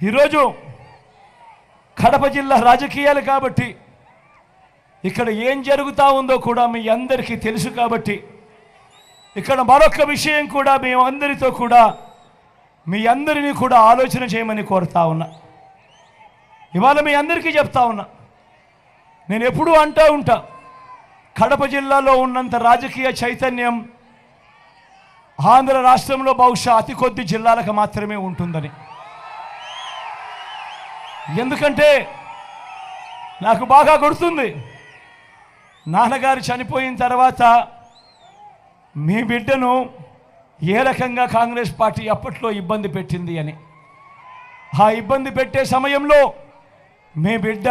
ఈరోజు కడప జిల్లా రాజకీయాలు కాబట్టి ఇక్కడ ఏం జరుగుతూ ఉందో కూడా మీ అందరికీ తెలుసు కాబట్టి ఇక్కడ మరొక విషయం కూడా మేమందరితో కూడా మీ అందరినీ కూడా ఆలోచన చేయమని కోరుతా ఉన్నా. ఇవాళ మీ అందరికీ చెప్తా ఉన్నా, నేను ఎప్పుడూ అంటూ ఉంటా, కడప జిల్లాలో ఉన్నంత రాజకీయ చైతన్యం ఆంధ్ర రాష్ట్రంలో బహుశా అతి కొద్ది జిల్లాలకు మాత్రమే ఉంటుందని. ఎందుకంటే నాకు బాగా గుర్తుంది, నాన్నగారు చనిపోయిన తర్వాత మీ బిడ్డను ఏ రకంగా కాంగ్రెస్ పార్టీ అప్పట్లో ఇబ్బంది పెట్టింది అని. ఆ ఇబ్బంది పెట్టే సమయంలో మీ బిడ్డ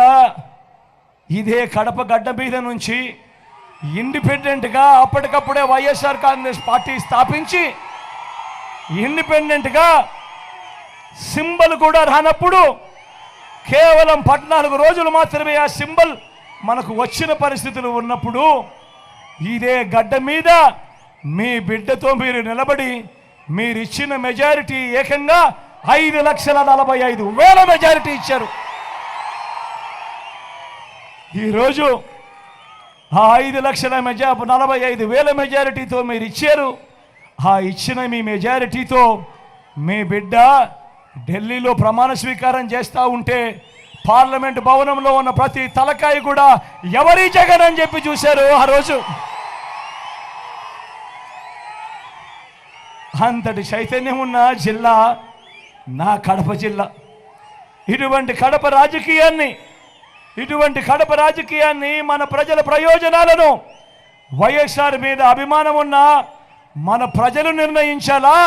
ఇదే కడప గడ్డ మీద నుంచి ఇండిపెండెంట్గా అప్పటికప్పుడే వైఎస్ఆర్ కాంగ్రెస్ పార్టీ స్థాపించి ఇండిపెండెంట్గా సింబల్ కూడా రానప్పుడు కేవలం 14 రోజులు మాత్రమే ఆ సింబల్ మనకు వచ్చిన పరిస్థితులు ఉన్నప్పుడు ఇదే గడ్డ మీద మీ బిడ్డతో మీరు నిలబడి మీరిచ్చిన మెజారిటీ ఏకంగా 5,45,000 మెజారిటీ ఇచ్చారు. ఈరోజు ఆ 5,45,000 మెజారిటీతో మీరు ఇచ్చారు. ఆ ఇచ్చిన మీ మెజారిటీతో మీ బిడ్డ ఢిల్లీలో ప్రమాణ స్వీకారం చేస్తూ ఉంటే పార్లమెంట్ భవనంలో ఉన్న ప్రతి తలకాయ కూడా ఎవరి జగన్ అని చెప్పి చూశారు. ఆ రోజు అంతటి చైతన్యం ఉన్న జిల్లా నా కడప జిల్లా. ఇటువంటి కడప రాజకీయాన్ని మన ప్రజల ప్రయోజనాలను వైఎస్ఆర్ మీద అభిమానం ఉన్న మన ప్రజలు నిర్ణయించాలా,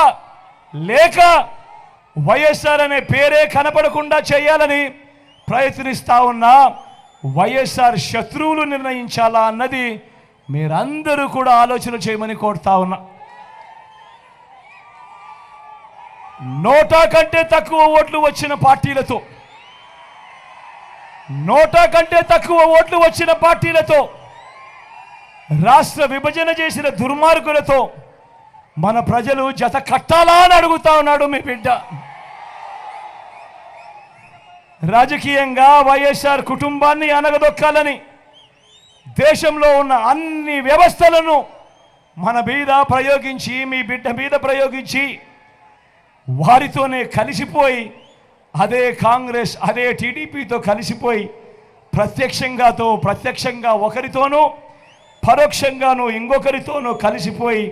లేక వైఎస్ఆర్ అనే పేరే కనపడకుండా చేయాలని ప్రయత్నిస్తా ఉన్నా వైఎస్ఆర్ శత్రువులు నిర్ణయించాలా అన్నది మీరందరూ కూడా ఆలోచన చేయమని కోరుతా ఉన్నా. 100 కంటే తక్కువ ఓట్లు వచ్చిన పార్టీలతో రాష్ట్ర విభజన చేసిన దుర్మార్గులతో మన ప్రజలు జత కట్టాలా అని అడుగుతా ఉన్నాడు మీ బిడ్డ. రాజకీయంగా వైఎస్ఆర్ కుటుంబాన్ని అనగదొక్కాలని దేశంలో ఉన్న అన్ని వ్యవస్థలను మన మీద ప్రయోగించి, మీ బిడ్డ మీద ప్రయోగించి వారితోనే కలిసిపోయి అదే కాంగ్రెస్ అదే టీడీపీతో కలిసిపోయి ప్రత్యక్షంగా ఒకరితోనూ పరోక్షంగానూ ఇంకొకరితోనూ కలిసిపోయి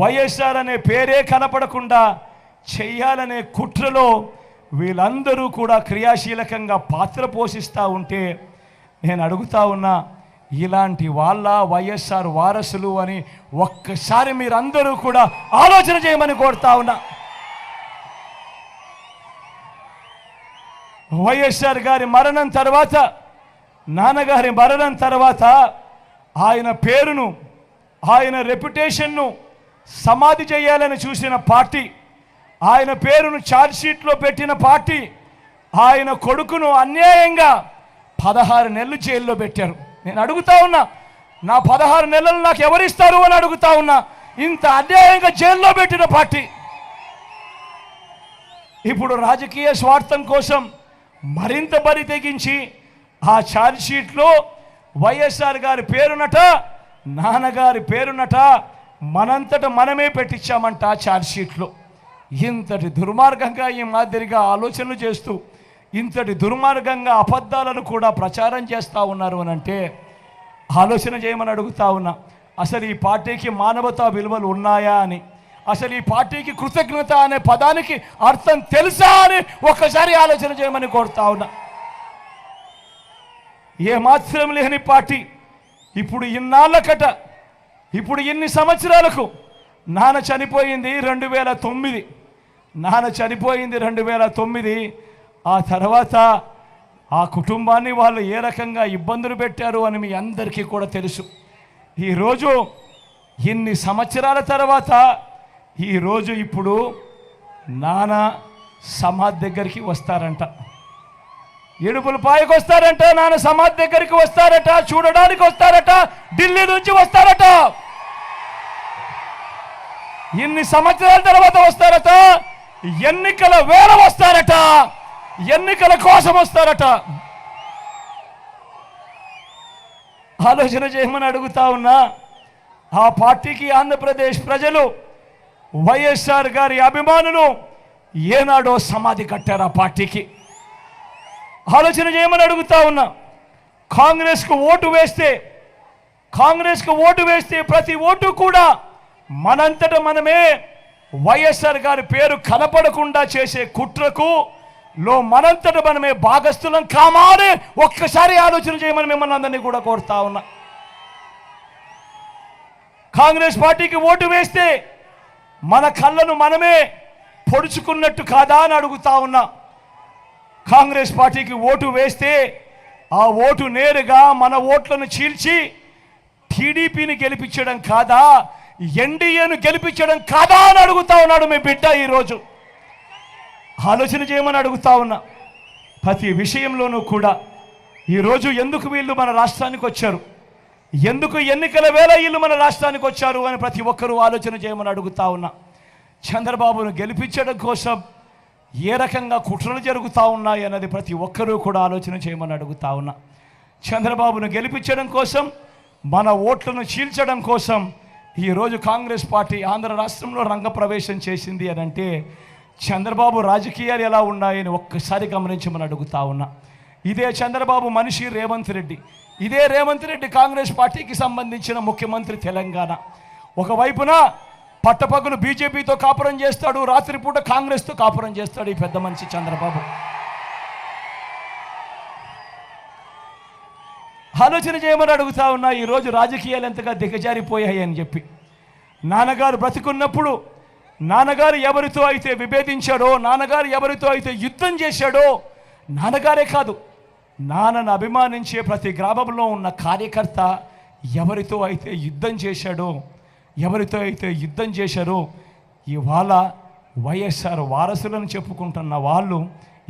వైఎస్ఆర్ అనే పేరే కనపడకుండా చెయ్యాలనే కుట్రలో వీళ్ళందరూ కూడా క్రియాశీలకంగా పాత్ర పోషిస్తూ ఉంటే నేను అడుగుతా ఉన్నా, ఇలాంటి వాళ్ళ వైఎస్ఆర్ వారసులు అని ఒక్కసారి మీరందరూ కూడా ఆలోచన చేయమని కోరుతా ఉన్నా. వైఎస్ఆర్ గారి మరణం తర్వాత, నాన్నగారి మరణం తర్వాత ఆయన పేరును, ఆయన రెప్యుటేషన్ను సమాధి చేయాలని చూసిన పార్టీ, ఆయన పేరును ఛార్జ్షీట్లో పెట్టిన పార్టీ, ఆయన కొడుకును అన్యాయంగా 16 నెలలు జైల్లో పెట్టారు. నేను అడుగుతా ఉన్నా, నా 16 నెలలు నాకు ఎవరిస్తారు అని అడుగుతా ఉన్నా. ఇంత అన్యాయంగా జైల్లో పెట్టిన పార్టీ ఇప్పుడు రాజకీయ స్వార్థం కోసం మరింత బరి తెగించి ఆ ఛార్జ్షీట్లో వైఎస్ఆర్ గారి పేరునట, నాన్నగారి పేరునట మనంతట మనమే పెట్టించామంట ఛార్జ్షీట్లో. ఇంతటి దుర్మార్గంగా ఈ మాదిరిగా ఆలోచనలు చేస్తూ ఇంతటి దుర్మార్గంగా అబద్ధాలను కూడా ప్రచారం చేస్తూ ఉన్నారు అని అంటే ఆలోచన చేయమని అడుగుతా ఉన్నా. అసలు ఈ పార్టీకి మానవతా విలువలు ఉన్నాయా అని, అసలు ఈ పార్టీకి కృతజ్ఞత అనే పదానికి అర్థం తెలుసా అని ఒక్కసారి ఆలోచన చేయమని కోరుతా ఉన్నా. ఏమాత్రం లేని పార్టీ ఇప్పుడు ఇన్ని సంవత్సరాలకు నాన్న చనిపోయింది 2009. ఆ తర్వాత ఆ కుటుంబాన్ని వాళ్ళు ఏ రకంగా ఇబ్బందులు పెట్టారు అని మీ అందరికీ కూడా తెలుసు. ఈరోజు ఇన్ని సంవత్సరాల తర్వాత ఇప్పుడు నాన్న సమాధి దగ్గరికి వస్తారంట, ఏడుపుల పాయకు వస్తారంట, నాన్న సమాధి దగ్గరికి వస్తారట, చూడడానికి వస్తారట, ఢిల్లీ నుంచి వస్తారట. ఇన్ని సంవత్సరాల తర్వాత వస్తారట, ఎన్నికల వేళ వస్తారట. ఎన్నికల కోసం వస్తారట. ఆలోచన చేయమని అడుగుతా ఉన్నా. ఆ పార్టీకి ఆంధ్రప్రదేశ్ ప్రజలు వైఎస్ఆర్ గారి అభిమానులు ఏనాడో సమాధి కట్టారు. ఆ పార్టీకి ఆలోచన చేయమని అడుగుతా ఉన్నా. కాంగ్రెస్కు ఓటు వేస్తే ప్రతి ఓటు కూడా మనంతట మనమే వైఎస్ఆర్ గారి పేరు కనపడకుండా చేసే కుట్రకు మనంతట మనమే భాగస్థులం కామానే ఒక్కసారి ఆలోచన చేయమని మిమ్మల్ని అందరినీ కూడా కోరుతా ఉన్నా. కాంగ్రెస్ పార్టీకి ఓటు వేస్తే మన కళ్ళను మనమే పొడుచుకున్నట్టు కాదా అని అడుగుతా ఉన్నా. కాంగ్రెస్ పార్టీకి ఓటు వేస్తే ఆ ఓటు నేరుగా మన ఓట్లను చీల్చి టీడీపీని గెలిపించడం కాదా, ఎన్డీఏను గెలిపించడం కాదా అని అడుగుతా ఉన్నాడు మీ బిడ్డ. ఈరోజు ఆలోచన చేయమని అడుగుతా ఉన్నా. ప్రతి విషయంలోనూ కూడా ఈరోజు ఎందుకు వీళ్ళు మన రాష్ట్రానికి వచ్చారు, ఎందుకు ఎన్నికల వేళ వీళ్ళు మన రాష్ట్రానికి వచ్చారు అని ప్రతి ఒక్కరూ ఆలోచన చేయమని అడుగుతా ఉన్నా. చంద్రబాబును గెలిపించడం కోసం ఏ రకంగా కుట్రలు జరుగుతూ ఉన్నాయి అన్నది ప్రతి ఒక్కరూ కూడా ఆలోచన చేయమని అడుగుతా ఉన్నా. చంద్రబాబును గెలిపించడం కోసం, మన ఓట్లను చీల్చడం కోసం ఈరోజు కాంగ్రెస్ పార్టీ ఆంధ్ర రాష్ట్రంలో రంగప్రవేశం చేసింది అని అంటే చంద్రబాబు రాజకీయాలు ఎలా ఉన్నాయని ఒక్కసారి గమనించమని అడుగుతా ఉన్నా. ఇదే చంద్రబాబు మనిషి రేవంత్ రెడ్డి. ఇదే రేవంత్ రెడ్డి కాంగ్రెస్ పార్టీకి సంబంధించిన ముఖ్యమంత్రి తెలంగాణ. ఒకవైపున పట్టపగలు బీజేపీతో కాపురం చేస్తాడు, రాత్రిపూట కాంగ్రెస్తో కాపురం చేస్తాడు ఈ పెద్ద మనిషి చంద్రబాబు. ఆలోచన చేయమని అడుగుతా ఉన్నా. ఈరోజు రాజకీయాలు ఎంతగా దిగజారిపోయాయి అని చెప్పి నాన్నగారు బ్రతికున్నప్పుడు నాన్నగారు ఎవరితో అయితే విభేదించాడో, నాన్నగారు ఎవరితో అయితే యుద్ధం చేశాడో, నాన్నగారే కాదు నాన్నను అభిమానించే ప్రతి గ్రామంలో ఉన్న కార్యకర్త ఎవరితో అయితే యుద్ధం చేశారో ఇవాళ వైఎస్ఆర్ వారసులను చెప్పుకుంటున్న వాళ్ళు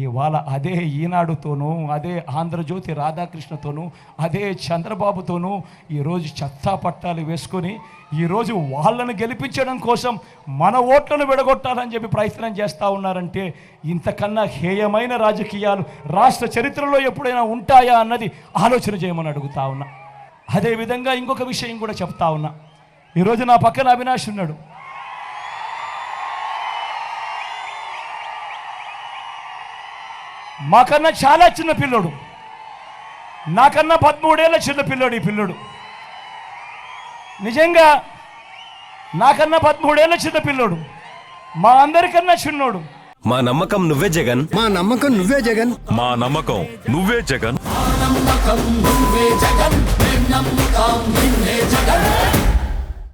ఇవాళ అదే ఈనాడుతోనూ, అదే ఆంధ్రజ్యోతి రాధాకృష్ణతోనూ, అదే చంద్రబాబుతోనూ ఈరోజు చెత్తా పట్టాలు వేసుకొని ఈరోజు వాళ్ళను గెలిపించడం కోసం మన ఓట్లను విడగొట్టాలని చెప్పి ప్రయత్నం చేస్తూ ఉన్నారంటే ఇంతకన్నా హేయమైన రాజకీయాలు రాష్ట్ర చరిత్రలో ఎప్పుడైనా ఉంటాయా అన్నది ఆలోచన చేయమని అడుగుతా ఉన్నా. అదేవిధంగా ఇంకొక విషయం కూడా చెప్తా ఉన్నా. ఈరోజు నా పక్కన అవినాష్ ఉన్నాడు. మాకన్నా చాలా చిన్న పిల్లోడు, నాకన్నా 13 ఏళ్ళ చిన్న పిల్లోడు ఈ పిల్లోడు. నిజంగా నాకన్నా 13 ఏళ్ళ చిన్న పిల్లోడు, మా అందరికన్నా చిన్నోడు. మా నమ్మకం నువ్వే జగన్, మా నమ్మకం నువ్వే జగన్, మా నమ్మకం నువ్వే జగన్.